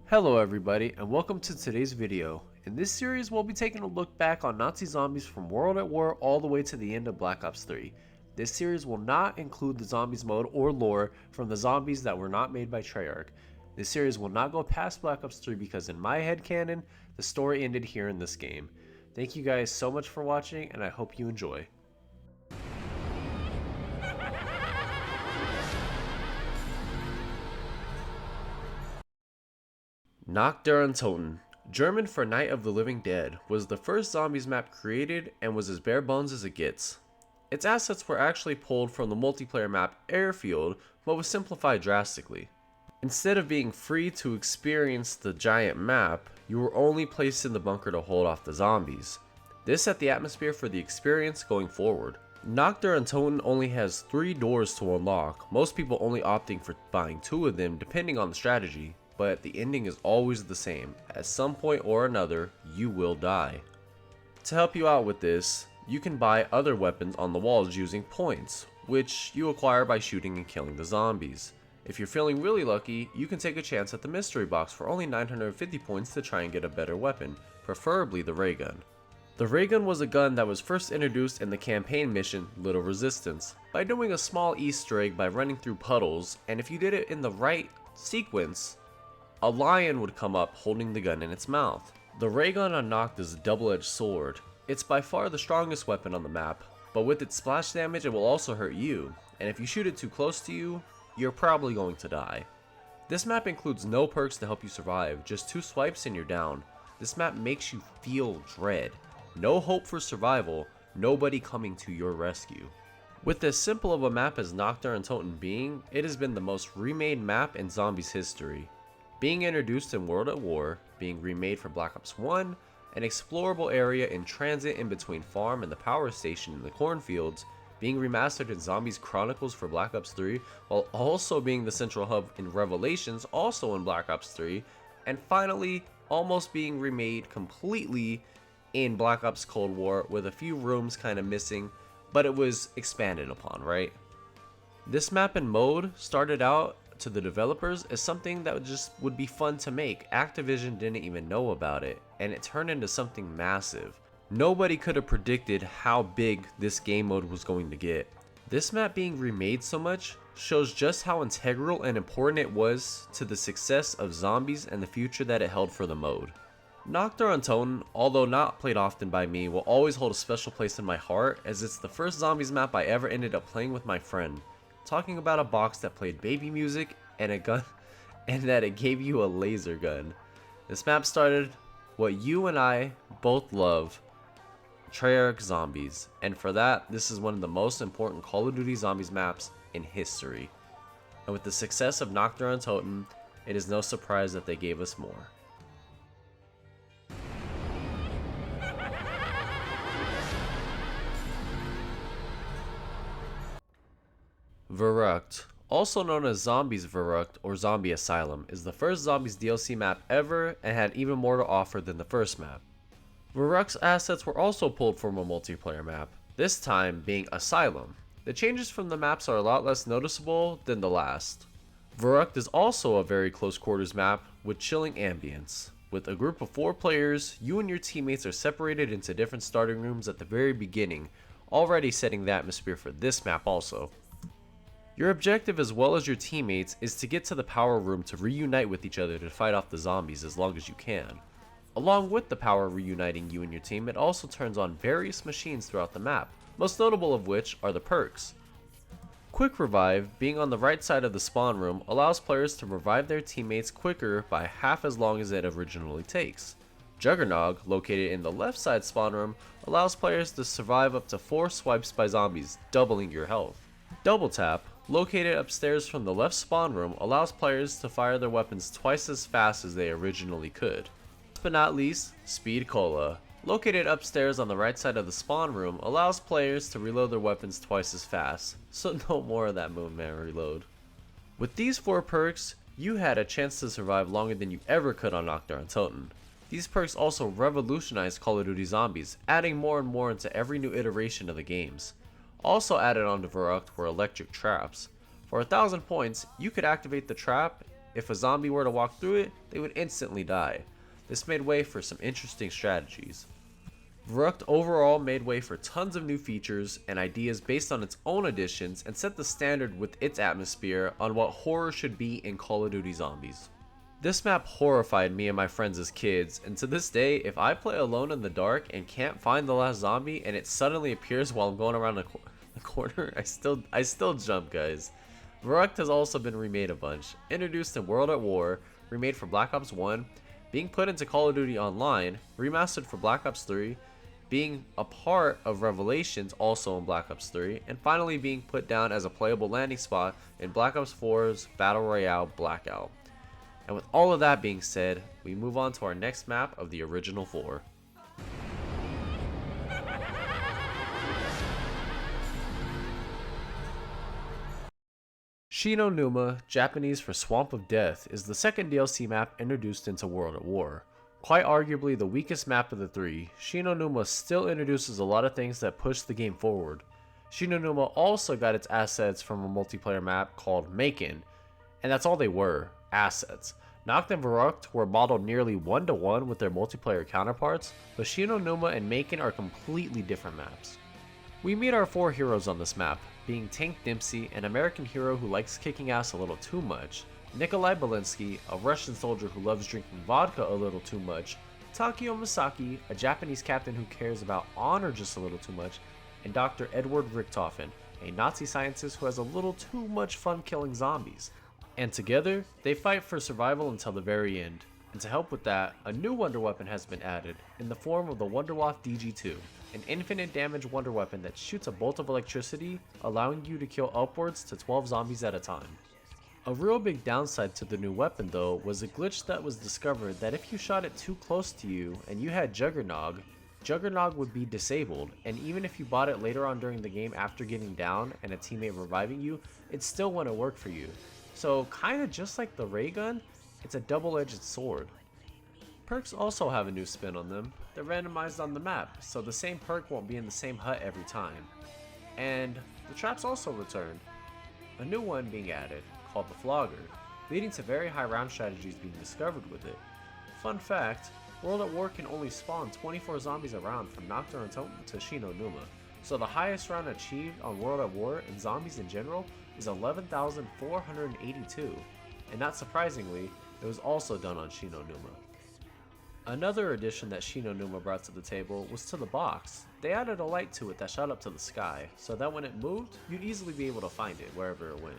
Hello everybody and welcome to today's video. In this series we'll be taking a look back on Nazi zombies from World at War all the way to the end of Black Ops 3. This series will not include the zombies mode or lore from the zombies that were not made by Treyarch. This series will not go past Black Ops 3 because in my headcanon, the story ended here in this game. Thank you guys so much for watching and I hope you enjoy. Nach der Untoten, German for Night of the Living Dead, was the first zombies map created and was as bare bones as it gets. Its assets were actually pulled from the multiplayer map Airfield, but was simplified drastically. Instead of being free to experience the giant map, you were only placed in the bunker to hold off the zombies. This set the atmosphere for the experience going forward. Nach der Untoten only has 3 doors to unlock, most people only opting for buying 2 of them depending on the strategy. But the ending is always the same. At some point or another, you will die. To help you out with this, you can buy other weapons on the walls using points, which you acquire by shooting and killing the zombies. If you're feeling really lucky, you can take a chance at the mystery box for only 950 points to try and get a better weapon, preferably the ray gun. The ray gun was a gun that was first introduced in the campaign mission Little Resistance, by doing a small Easter egg by running through puddles, and if you did it in the right sequence, a lion would come up holding the gun in its mouth. The ray gun unlocked is a double-edged sword. It's by far the strongest weapon on the map, but with its splash damage it will also hurt you, and if you shoot it too close to you, you're probably going to die. This map includes no perks to help you survive, just 2 swipes and you're down. This map makes you feel dread. No hope for survival, nobody coming to your rescue. With as simple of a map as Nach der Untoten being, it has been the most remade map in zombies history. Being introduced in World at War, being remade for Black Ops 1, an explorable area in transit in between farm and the power station in the cornfields, being remastered in Zombies Chronicles for Black Ops 3, while also being the central hub in Revelations also in Black Ops 3, and finally almost being remade completely in Black Ops Cold War with a few rooms kind of missing, but it was expanded upon, right? This map and mode started out to the developers as something that would be fun to make. Activision didn't even know about it, and it turned into something massive. Nobody could have predicted how big this game mode was going to get. This map being remade so much shows just how integral and important it was to the success of zombies and the future that it held for the mode. Nach der Untoten, although not played often by me, will always hold a special place in my heart as it's the first zombies map I ever ended up playing with my friend. Talking about a box that played baby music and a gun and that it gave you a laser gun. This map started what you and I both love, Treyarch zombies, and for that this is one of the most important Call of Duty zombies maps in history. And with the success of Nach der Untoten, it is no surprise that they gave us more. Verrückt, also known as Zombies Verrückt or Zombie Asylum, is the first Zombies DLC map ever and had even more to offer than the first map. Verrückt's assets were also pulled from a multiplayer map, this time being Asylum. The changes from the maps are a lot less noticeable than the last. Verrückt is also a very close quarters map with chilling ambience. With a group of 4 players, you and your teammates are separated into different starting rooms at the very beginning, already setting the atmosphere for this map also. Your objective as well as your teammates is to get to the power room to reunite with each other to fight off the zombies as long as you can. Along with the power reuniting you and your team, it also turns on various machines throughout the map, most notable of which are the perks. Quick Revive, being on the right side of the spawn room, allows players to revive their teammates quicker by half as long as it originally takes. Juggernog, located in the left side spawn room, allows players to survive up to 4 swipes by zombies, doubling your health. Double Tap, located upstairs from the left spawn room, allows players to fire their weapons twice as fast as they originally could. Last but not least, Speed Cola, located upstairs on the right side of the spawn room, allows players to reload their weapons twice as fast, so no more of that movement reload. With these 4 perks, you had a chance to survive longer than you ever could on Nach der Untoten. These perks also revolutionized Call of Duty Zombies, adding more and more into every new iteration of the games. Also added onto Verrückt were electric traps. For 1,000 points, you could activate the trap If a zombie were to walk through it, they would instantly die. This made way for some interesting strategies. Voiid overall made way for tons of new features and ideas based on its own additions and set the standard with its atmosphere on what horror should be in Call of Duty Zombies. This map horrified me and my friends as kids, and to this day, if I play alone in the dark and can't find the last zombie and it suddenly appears while I'm going around the corner, I still jump, guys. Voiid has also been remade a bunch, introduced in World at War, remade for Black Ops 1, being put into Call of Duty Online, remastered for Black Ops 3, being a part of Revelations also in Black Ops 3, and finally being put down as a playable landing spot in Black Ops 4's Battle Royale Blackout. And with all of that being said, we move on to our next map of the original 4. Shinonuma, Japanese for Swamp of Death, is the second DLC map introduced into World at War. Quite arguably the weakest map of the three, Shinonuma still introduces a lot of things that push the game forward. Shinonuma also got its assets from a multiplayer map called Maken, and that's all they were, assets. Nacht and Voiid were modeled nearly one-to-one with their multiplayer counterparts, but Shinonuma and Maken are completely different maps. We meet our 4 heroes on this map, being Tank Dempsey, an American hero who likes kicking ass a little too much, Nikolai Belinsky, a Russian soldier who loves drinking vodka a little too much, Takio Misaki, a Japanese captain who cares about honor just a little too much, and Dr. Edward Richthofen, a Nazi scientist who has a little too much fun killing zombies. And together, they fight for survival until the very end. And to help with that, a new wonder weapon has been added, in the form of the Wunderwaffe DG2, an infinite damage wonder weapon that shoots a bolt of electricity, allowing you to kill upwards to 12 zombies at a time. A real big downside to the new weapon though was a glitch that was discovered that if you shot it too close to you and you had Juggernog, Juggernog would be disabled, and even if you bought it later on during the game after getting down and a teammate reviving you, it still wouldn't work for you. So kinda just like the ray gun, it's a double-edged sword. Perks also have a new spin on them. They're randomized on the map, so the same perk won't be in the same hut every time. And the traps also returned, a new one being added, called the Flogger, leading to very high round strategies being discovered with it. Fun fact, World at War can only spawn 24 zombies a round from Nocturne to Shinonuma, so the highest round achieved on World at War and zombies in general is 11,482, and not surprisingly, it was also done on Shinonuma. Another addition that Shinonuma brought to the table was to the box. They added a light to it that shot up to the sky, so that when it moved, you'd easily be able to find it wherever it went.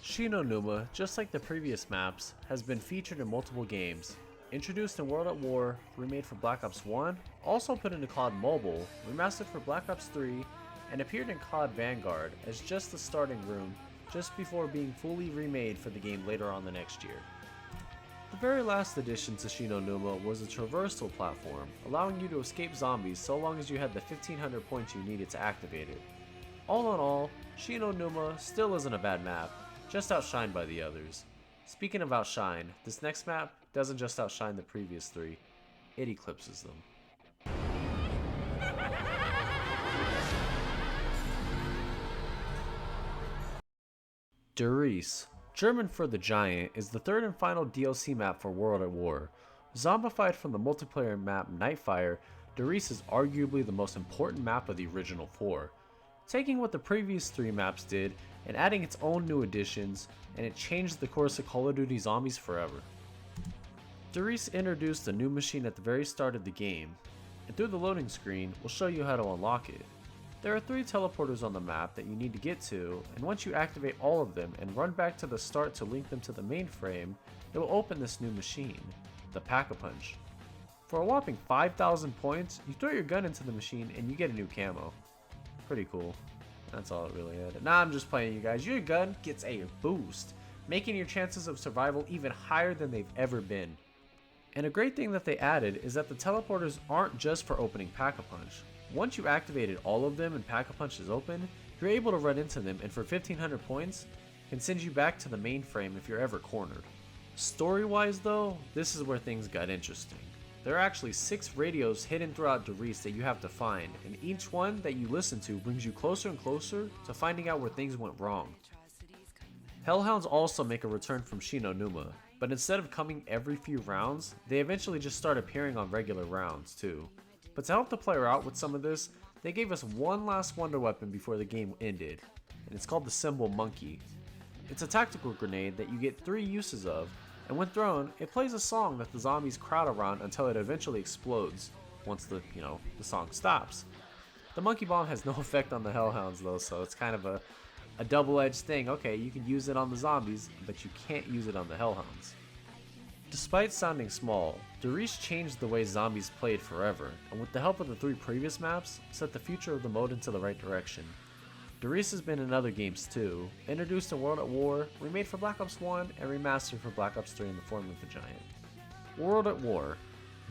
Shinonuma, just like the previous maps, has been featured in multiple games. Introduced in World at War, remade for Black Ops 1, also put into COD Mobile, remastered for Black Ops 3, and appeared in COD Vanguard as just the starting room, just before being fully remade for the game later on the next year. The very last addition to Shinonuma was a traversal platform, allowing you to escape zombies so long as you had the 1500 points you needed to activate it. All in all, Shinonuma still isn't a bad map, just outshined by the others. Speaking of outshine, this next map doesn't just outshine the previous 3, it eclipses them. Der Riese, German for the Giant, is the third and final DLC map for World at War. Zombified from the multiplayer map Nightfire, Der Riese is arguably the most important map of the original 4. Taking what the previous 3 maps did and adding its own new additions, and it changed the course of Call of Duty Zombies forever. Der Riese introduced a new machine at the very start of the game, and through the loading screen, we'll show you how to unlock it. There are 3 teleporters on the map that you need to get to, and once you activate all of them and run back to the start to link them to the mainframe, it will open this new machine, the Pack-a-Punch. For a whopping 5,000 points, you throw your gun into the machine and you get a new camo. Pretty cool. That's all it really added. Nah, I'm just playing, you guys. Your gun gets a boost, making your chances of survival even higher than they've ever been. And a great thing that they added is that the teleporters aren't just for opening Pack-a-Punch. Once you activated all of them and Pack-a-Punch is open, you're able to run into them and for 1500 points, can send you back to the mainframe if you're ever cornered. Story-wise though, this is where things got interesting. There are actually 6 radios hidden throughout Der Riese that you have to find, and each one that you listen to brings you closer and closer to finding out where things went wrong. Hellhounds also make a return from Shinonuma, but instead of coming every few rounds, they eventually just start appearing on regular rounds too. But to help the player out with some of this, they gave us one last wonder weapon before the game ended, and it's called the Symbol Monkey. It's a tactical grenade that you get 3 uses of, and when thrown, it plays a song that the zombies crowd around until it eventually explodes, once the song stops. The monkey bomb has no effect on the hellhounds though, so it's kind of a double-edged thing. Okay, you can use it on the zombies, but you can't use it on the hellhounds. Despite sounding small, Derice changed the way zombies played forever, and with the help of the 3 previous maps, set the future of the mode into the right direction. Derice has been in other games too, introduced in World at War, remade for Black Ops 1, and remastered for Black Ops 3 in the form of the Giant. World at War,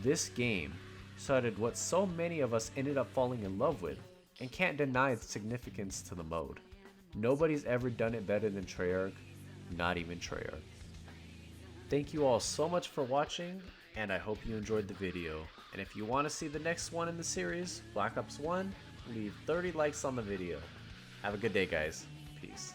this game, started what so many of us ended up falling in love with, and can't deny its significance to the mode. Nobody's ever done it better than Treyarch, not even Treyarch. Thank you all so much for watching, and I hope you enjoyed the video. And if you want to see the next one in the series, Black Ops 1, leave 30 likes on the video. Have a good day, guys. Peace.